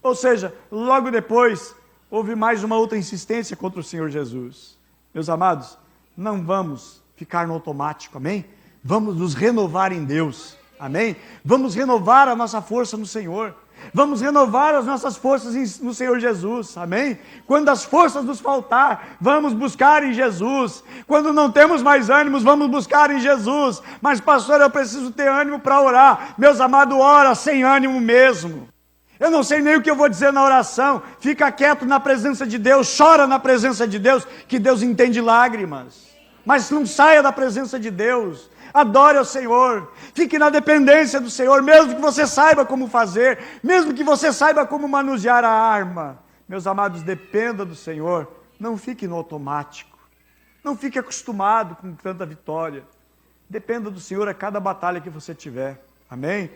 ou seja, logo depois, houve mais uma outra insistência contra o Senhor Jesus. Meus amados, não vamos ficar no automático, amém? Vamos nos renovar em Deus. Amém? Vamos renovar a nossa força no Senhor. Vamos renovar as nossas forças no Senhor Jesus. Amém? Quando as forças nos faltar, vamos buscar em Jesus. Quando não temos mais ânimos, vamos buscar em Jesus. Mas pastor, eu preciso ter ânimo para orar. Meus amados, ora sem ânimo mesmo. Eu não sei nem o que eu vou dizer na oração. Fica quieto na presença de Deus. Chora na presença de Deus, que Deus entende lágrimas. Mas não saia da presença de Deus. Adore ao Senhor, fique na dependência do Senhor, mesmo que você saiba como fazer, mesmo que você saiba como manusear a arma. Meus amados, dependa do Senhor, não fique no automático, não fique acostumado com tanta vitória. Dependa do Senhor a cada batalha que você tiver. Amém?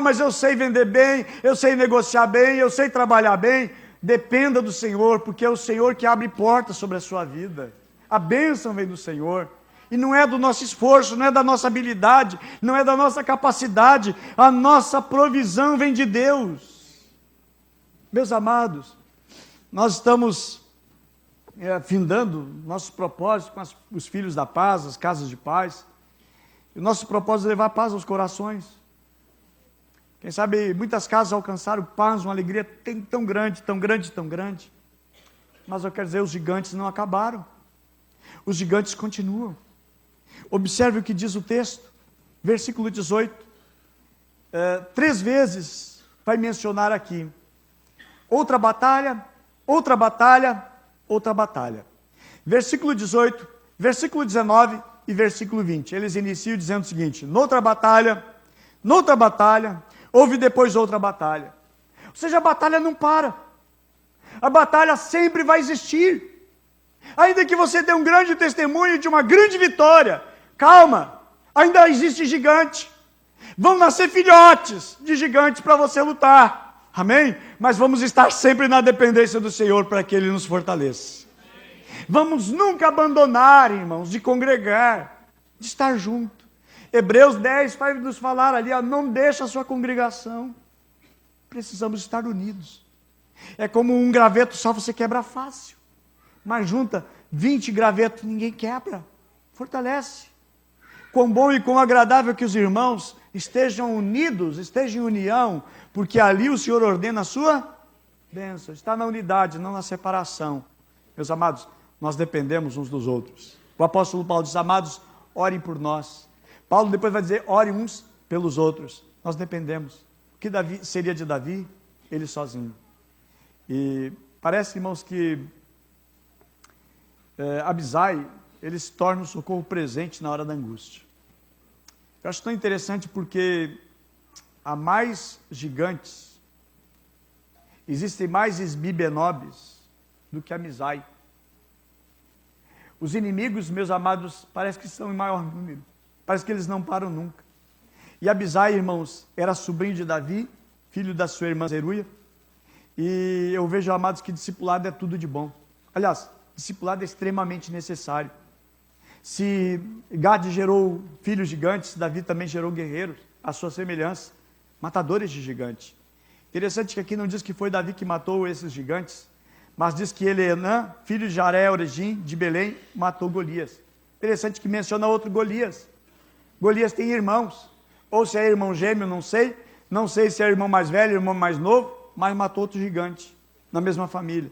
Mas eu sei vender bem, eu sei negociar bem, eu sei trabalhar bem. Dependa do Senhor, porque é o Senhor que abre portas sobre a sua vida. A bênção vem do Senhor. E não é do nosso esforço, não é da nossa habilidade, não é da nossa capacidade. A nossa provisão vem de Deus. Meus amados, nós estamos findando nossos propósitos com os filhos da paz, as casas de paz. E o nosso propósito é levar paz aos corações. Quem sabe muitas casas alcançaram paz, uma alegria tão grande, tão grande, tão grande. Mas eu quero dizer, os gigantes não acabaram. Os gigantes continuam. Observe o que diz o texto, versículo 18. 3 vezes vai mencionar aqui. Outra batalha, outra batalha, outra batalha. Versículo 18, versículo 19 e versículo 20. Eles iniciam dizendo o seguinte: noutra batalha, houve depois outra batalha. Ou seja, a batalha não para. A batalha sempre vai existir. Ainda que você dê um grande testemunho de uma grande vitória, calma, ainda existe gigante. Vão nascer filhotes de gigantes para você lutar. Amém? Mas vamos estar sempre na dependência do Senhor para que Ele nos fortaleça. Vamos nunca abandonar, irmãos, de congregar, de estar junto. Hebreus 10 vai nos falar ali, não deixa a sua congregação. Precisamos estar unidos. É como um graveto só, você quebra fácil. Mas junta 20 gravetos, ninguém quebra. Fortalece. Quão bom e quão agradável que os irmãos estejam unidos, estejam em união, porque ali o Senhor ordena a sua bênção. Está na unidade, não na separação. Meus amados, nós dependemos uns dos outros. O apóstolo Paulo diz: amados, orem por nós. Paulo depois vai dizer: orem uns pelos outros. Nós dependemos. O que seria de Davi? Ele sozinho. E parece, irmãos, que Abisai, ele se torna um socorro presente na hora da angústia. Eu acho tão interessante porque há mais gigantes, existem mais Esbibenobes do que Amizai. Os inimigos, meus amados, parece que são em maior número. Parece que eles não param nunca. E Abisai, irmãos, era sobrinho de Davi, filho da sua irmã Zeruia. E eu vejo, amados, que discipulado é tudo de bom. Aliás, discipulado é extremamente necessário. Se Gade gerou filhos gigantes, Davi também gerou guerreiros, à sua semelhança, matadores de gigantes. Interessante que aqui não diz que foi Davi que matou esses gigantes, mas diz que Elenã, filho de Jaré, Origim, de Belém, matou Golias. Interessante que menciona outro Golias. Golias tem irmãos, ou se é irmão gêmeo, não sei se é irmão mais velho, irmão mais novo, mas matou outro gigante, na mesma família.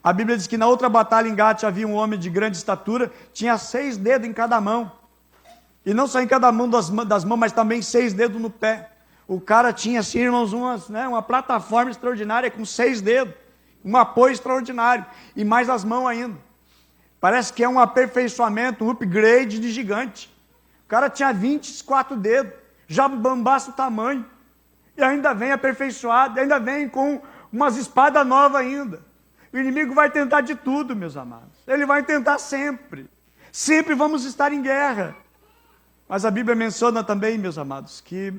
A Bíblia diz que na outra batalha em Gate havia um homem de grande estatura, tinha 6 dedos em cada mão. E não só em cada mão das mãos, mas também 6 dedos no pé. O cara tinha, assim, irmãos, uma plataforma extraordinária com 6 dedos. Um apoio extraordinário. E mais as mãos ainda. Parece que é um aperfeiçoamento, um upgrade de gigante. O cara tinha 24 dedos, já bambaça o tamanho. E ainda vem aperfeiçoado, ainda vem com umas espadas novas ainda. O inimigo vai tentar de tudo, meus amados. Ele vai tentar sempre. Sempre vamos estar em guerra. Mas a Bíblia menciona também, meus amados, que,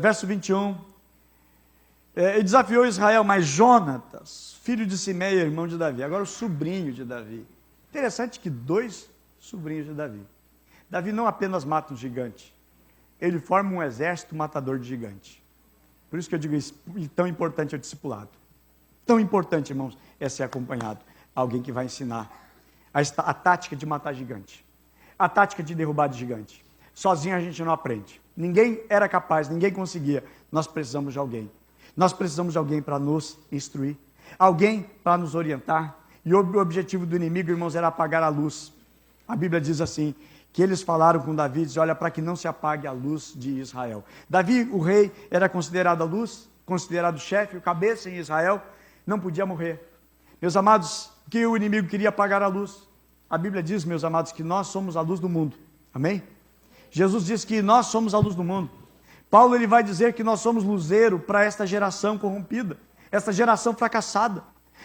verso 21, ele desafiou Israel, mas Jonatas, filho de Simeia, irmão de Davi, agora o sobrinho de Davi. Interessante que 2 sobrinhos de Davi. Davi não apenas mata um gigante, ele forma um exército matador de gigante. Por isso que eu digo isso, tão importante é o discipulado. Tão importante, irmãos, é ser acompanhado. Alguém que vai ensinar a tática de matar gigante. A tática de derrubar de gigante. Sozinho a gente não aprende. Ninguém era capaz, ninguém conseguia. Nós precisamos de alguém. Nós precisamos de alguém para nos instruir. Alguém para nos orientar. E o objetivo do inimigo, irmãos, era apagar a luz. A Bíblia diz assim, que eles falaram com Davi, diz, olha, para que não se apague a luz de Israel. Davi, o rei, era considerado a luz, considerado o chefe, o cabeça em Israel, não podia morrer. Meus amados, que o inimigo queria apagar a luz. A Bíblia diz, meus amados, que nós somos a luz do mundo. Amém? Jesus diz que nós somos a luz do mundo. Paulo ele vai dizer que nós somos luzeiro para esta geração corrompida, essa geração fracassada,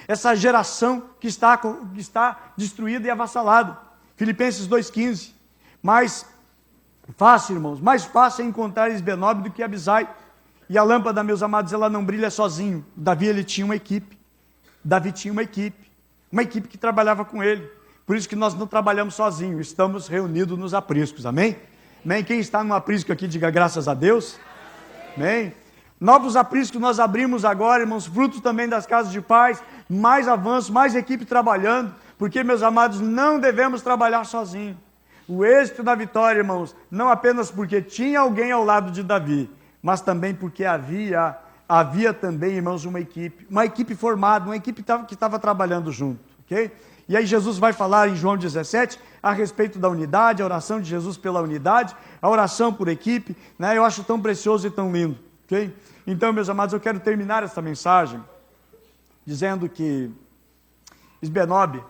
essa geração que está destruída e avassalada. Filipenses 2,15. Mais fácil, irmãos, mais fácil é encontrar Isbenob do que Abisai. E a lâmpada, meus amados, ela não brilha sozinho. Davi, ele tinha uma equipe. Davi tinha uma equipe que trabalhava com ele. Por isso que nós não trabalhamos sozinhos, estamos reunidos nos apriscos, amém? Amém? Quem está no aprisco aqui, diga graças a Deus. Amém? Novos apriscos nós abrimos agora, irmãos, frutos também das casas de paz, mais avanço, mais equipe trabalhando, porque, meus amados, não devemos trabalhar sozinhos. O êxito da vitória, irmãos, não apenas porque tinha alguém ao lado de Davi, mas também porque havia também, irmãos, uma equipe formada, uma equipe que estava trabalhando junto, ok? E aí Jesus vai falar em João 17 a respeito da unidade, a oração de Jesus pela unidade, a oração por equipe, né? Eu acho tão precioso e tão lindo, ok? Então, meus amados, eu quero terminar essa mensagem dizendo que Isbenob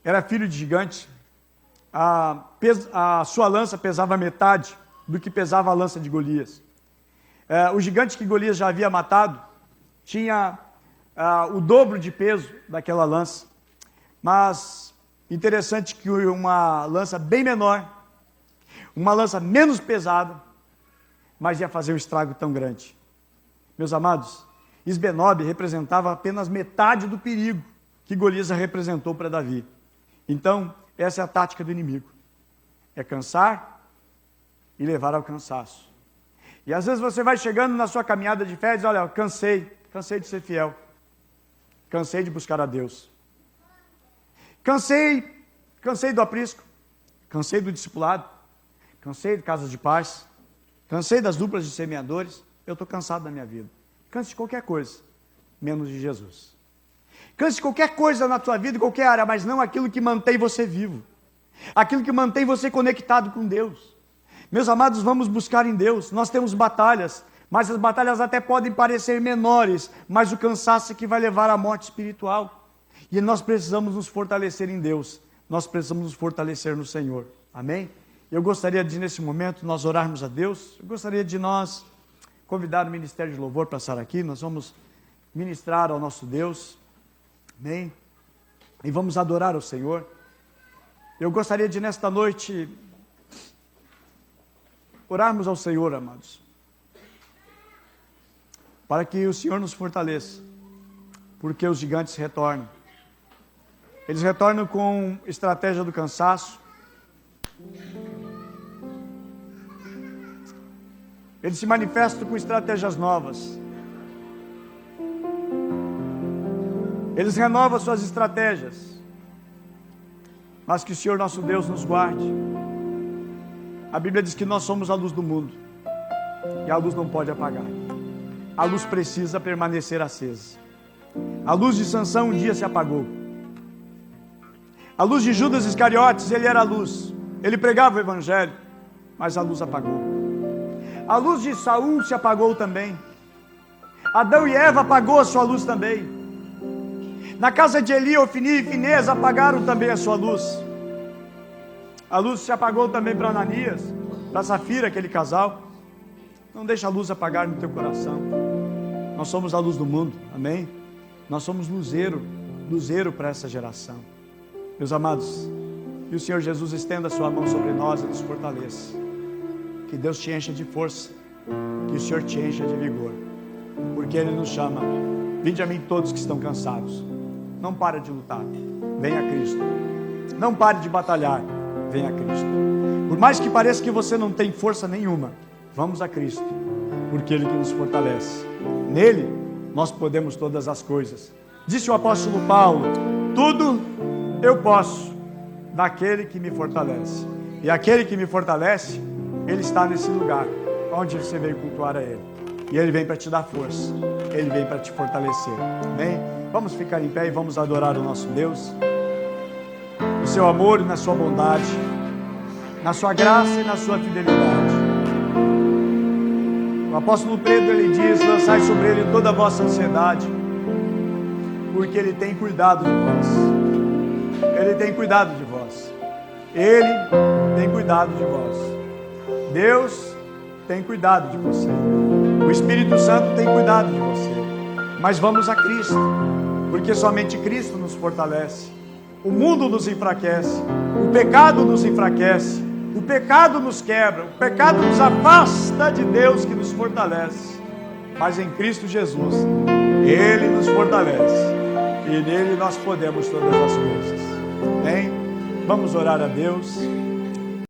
era filho de gigante, a sua lança pesava metade do que pesava a lança de Golias. O gigante que Golias já havia matado tinha o dobro de peso daquela lança. Mas interessante que uma lança bem menor, uma lança menos pesada, mas ia fazer um estrago tão grande. Meus amados, Isbenob representava apenas metade do perigo que Golias representou para Davi. Então, essa é a tática do inimigo. É cansar e levar ao cansaço. E às vezes você vai chegando na sua caminhada de fé e diz, olha, cansei de ser fiel. Cansei de buscar a Deus. Cansei do aprisco, cansei do discipulado, cansei de casas de paz, cansei das duplas de semeadores, eu estou cansado da minha vida. Canse de qualquer coisa, menos de Jesus. Canse de qualquer coisa na tua vida, em qualquer área, mas não aquilo que mantém você vivo, aquilo que mantém você conectado com Deus. Meus amados, vamos buscar em Deus. Nós temos batalhas, mas as batalhas até podem parecer menores, mas o cansaço é que vai levar à morte espiritual. E nós precisamos nos fortalecer em Deus. Nós precisamos nos fortalecer no Senhor. Amém? Eu gostaria de, nesse momento, nós orarmos a Deus. Eu gostaria de nós convidar o Ministério de Louvor para estar aqui. Nós vamos ministrar ao nosso Deus. Amém? E vamos adorar ao Senhor. Eu gostaria de, nesta noite, orarmos ao Senhor, amados. Para que o Senhor nos fortaleça. Porque os gigantes retornam. Eles retornam com estratégia do cansaço. Eles se manifestam com estratégias novas. Eles renovam suas estratégias. Mas que o Senhor nosso Deus nos guarde. A Bíblia diz que nós somos a luz do mundo. E a luz não pode apagar. A luz precisa permanecer acesa. A luz de Sansão um dia se apagou. A luz de Judas Iscariotes, ele era a luz. Ele pregava o evangelho, mas a luz apagou. A luz de Saul se apagou também. Adão e Eva apagou a sua luz também. Na casa de Eli, Ofni e Finez apagaram também a sua luz. A luz se apagou também para Ananias, para Safira, aquele casal. Não deixa a luz apagar no teu coração. Nós somos a luz do mundo, amém? Nós somos luzeiro para essa geração. Meus amados, que o Senhor Jesus estenda a sua mão sobre nós e nos fortaleça. Que Deus te encha de força, que o Senhor te encha de vigor. Porque Ele nos chama, vinde a mim todos que estão cansados. Não pare de lutar, venha a Cristo. Não pare de batalhar, venha a Cristo. Por mais que pareça que você não tem força nenhuma, vamos a Cristo, porque Ele que nos fortalece. Nele, nós podemos todas as coisas. Disse o apóstolo Paulo, tudo eu posso naquele que me fortalece. E aquele que me fortalece, Ele está nesse lugar onde você veio cultuar a Ele. E Ele vem para te dar força. Ele vem para te fortalecer. Amém? Vamos ficar em pé e vamos adorar o nosso Deus. No seu amor e na sua bondade. Na sua graça e na sua fidelidade. O apóstolo Pedro, ele diz, lançai sobre Ele toda a vossa ansiedade. Porque Ele tem cuidado de vós. Ele tem cuidado de vós. Ele tem tem cuidado de vós. Deus tem cuidado de você. O Espírito Santo tem cuidado de você. Mas vamos a Cristo, porque somente Cristo nos fortalece. O mundo nos enfraquece, o pecado nos enfraquece, o pecado nos quebra, o pecado nos afasta de Deus que nos fortalece. Mas em Cristo Jesus, Ele nos fortalece e nele nós podemos todas as coisas. Bem, vamos orar a Deus.